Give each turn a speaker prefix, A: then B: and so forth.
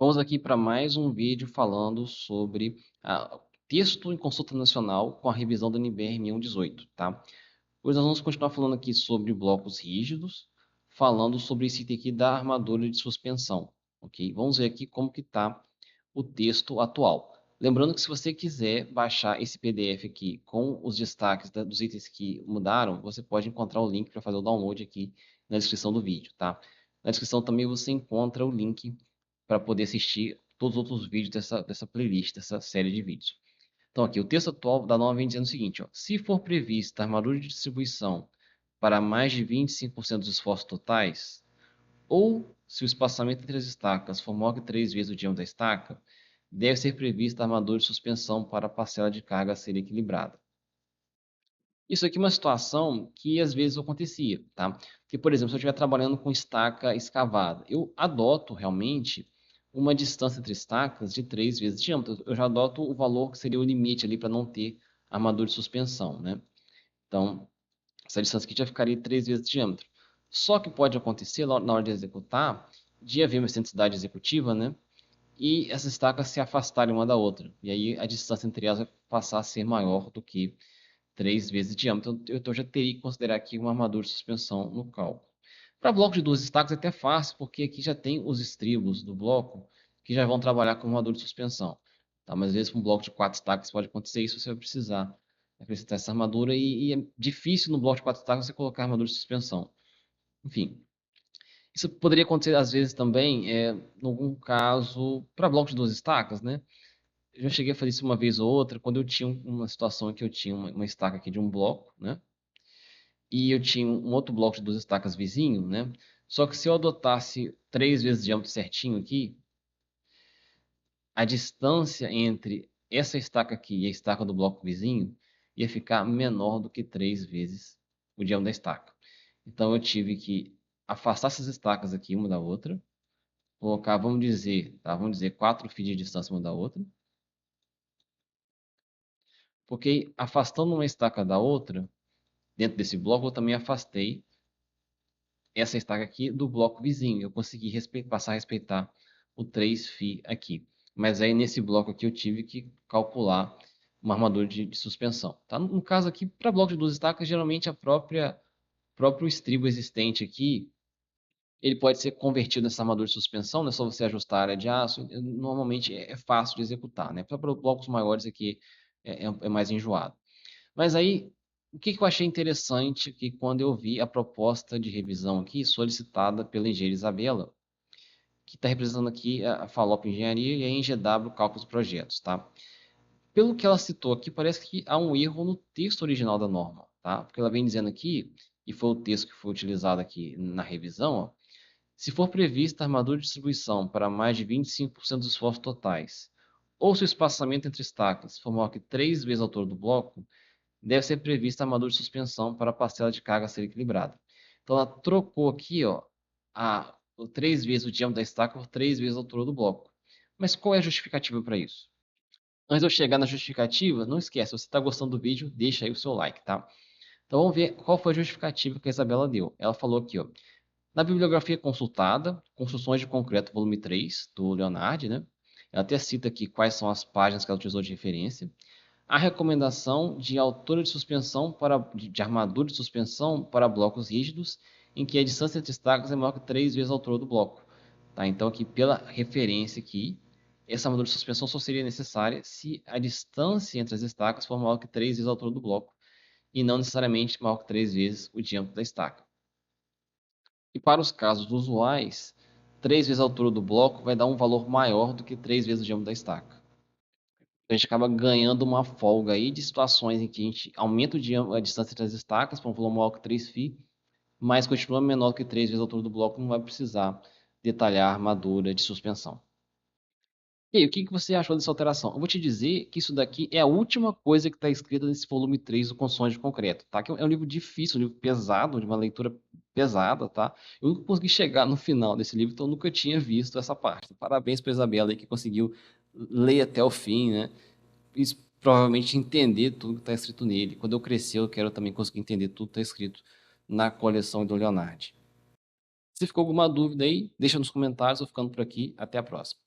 A: Vamos aqui para mais um vídeo falando sobre texto em consulta nacional com a revisão do NBR 118, tá? Hoje nós vamos continuar falando aqui sobre blocos rígidos, falando sobre esse item aqui da armadura de suspensão, ok? Vamos ver aqui como que está o texto atual. Lembrando que se você quiser baixar esse PDF aqui com os destaques dos itens que mudaram, você pode encontrar o link para fazer o download aqui na descrição do vídeo, tá? Na descrição também você encontra o link para poder assistir todos os outros vídeos dessa playlist, dessa série de vídeos. Então aqui, o texto atual da norma vem dizendo o seguinte, ó, se for prevista armadura de distribuição para mais de 25% dos esforços totais, ou se o espaçamento entre as estacas for maior que 3 vezes o diâmetro da estaca, deve ser prevista armadura de suspensão para a parcela de carga a ser equilibrada. Isso aqui é uma situação que às vezes acontecia, tá? Porque, por exemplo, se eu estiver trabalhando com estaca escavada, eu adoto realmente uma distância entre estacas de 3 vezes o diâmetro. Eu já adoto o valor que seria o limite ali para não ter armadura de suspensão, né? Então, essa distância aqui já ficaria 3 vezes o diâmetro. Só que pode acontecer na hora de executar, de haver uma excentricidade executiva, né? E essas estacas se afastarem uma da outra. E aí a distância entre elas vai passar a ser maior do que 3 vezes o diâmetro. Então eu já teria que considerar aqui uma armadura de suspensão no cálculo. Para bloco de 2 estacas é até fácil, porque aqui já tem os estribos do bloco que já vão trabalhar com armadura de suspensão. Tá? Mas às vezes com um bloco de 4 estacas pode acontecer isso, você vai precisar acrescentar essa armadura e é difícil no bloco de 4 estacas você colocar armadura de suspensão. Enfim, isso poderia acontecer às vezes também, em algum caso, para bloco de 2 estacas, né? Eu já cheguei a fazer isso uma vez ou outra, quando eu tinha uma situação em que eu tinha uma estaca aqui de um bloco, né? E eu tinha um outro bloco de 2 estacas vizinho, né? Só que se eu adotasse 3 vezes o diâmetro certinho aqui, a distância entre essa estaca aqui e a estaca do bloco vizinho ia ficar menor do que 3 vezes o diâmetro da estaca. Então eu tive que afastar essas estacas aqui uma da outra, colocar, vamos dizer, tá? Vamos dizer 4 φ de distância uma da outra, porque afastando uma estaca da outra, dentro desse bloco, eu também afastei essa estaca aqui do bloco vizinho. Eu consegui passar a respeitar o 3φ aqui. Mas aí nesse bloco aqui eu tive que calcular uma armadura de suspensão. Tá? No caso aqui, para bloco de 2 estacas, geralmente a próprio estribo existente aqui, ele pode ser convertido nessa armadura de suspensão, não é só você ajustar a área de aço, normalmente é fácil de executar. Né? Para blocos maiores aqui é mais enjoado. Mas aí, o que eu achei interessante que quando eu vi a proposta de revisão aqui, solicitada pela engenheira Isabela, que está representando aqui a Falop Engenharia e a NGW Cálculos e Projetos, tá? Pelo que ela citou aqui, parece que há um erro no texto original da norma, tá? Porque ela vem dizendo aqui, e foi o texto que foi utilizado aqui na revisão, ó, se for prevista armadura de distribuição para mais de 25% dos esforços totais, ou se o espaçamento entre estacas for maior que 3 vezes a altura do bloco, deve ser prevista a armadura de suspensão para a parcela de carga a ser equilibrada. Então ela trocou aqui, ó, o 3 vezes o diâmetro da estaca por 3 vezes a altura do bloco. Mas qual é a justificativa para isso? Antes de eu chegar na justificativa, não esquece, se você está gostando do vídeo, deixa aí o seu like, tá? Então vamos ver qual foi a justificativa que a Isabela deu. Ela falou aqui, ó, na bibliografia consultada, Construções de Concreto, volume 3, do Leonardo, né? Ela até cita aqui quais são as páginas que ela utilizou de referência. A recomendação de altura de suspensão de armadura de suspensão para blocos rígidos, em que a distância entre estacas é maior que 3 vezes a altura do bloco. Tá? Então, aqui, pela referência aqui, essa armadura de suspensão só seria necessária se a distância entre as estacas for maior que 3 vezes a altura do bloco, e não necessariamente maior que 3 vezes o diâmetro da estaca. E para os casos usuais, 3 vezes a altura do bloco vai dar um valor maior do que 3 vezes o diâmetro da estaca. A gente acaba ganhando uma folga aí de situações em que a gente aumenta a distância entre as estacas para um volume maior que 3φ, mas continua menor que 3 vezes a altura do bloco, não vai precisar detalhar a armadura de suspensão. E aí, o que você achou dessa alteração? Eu vou te dizer que isso daqui é a última coisa que está escrita nesse volume 3 do Construções de Concreto, tá? Que é um livro difícil, um livro pesado, de uma leitura pesada, tá? Eu nunca consegui chegar no final desse livro, então eu nunca tinha visto essa parte. Parabéns para a Isabela aí que conseguiu ler até o fim, né? E provavelmente entender tudo que está escrito nele. Quando eu crescer, eu quero também conseguir entender tudo que está escrito na coleção do Leonardo. Se ficou alguma dúvida aí, deixa nos comentários. Eu ficando por aqui. Até a próxima.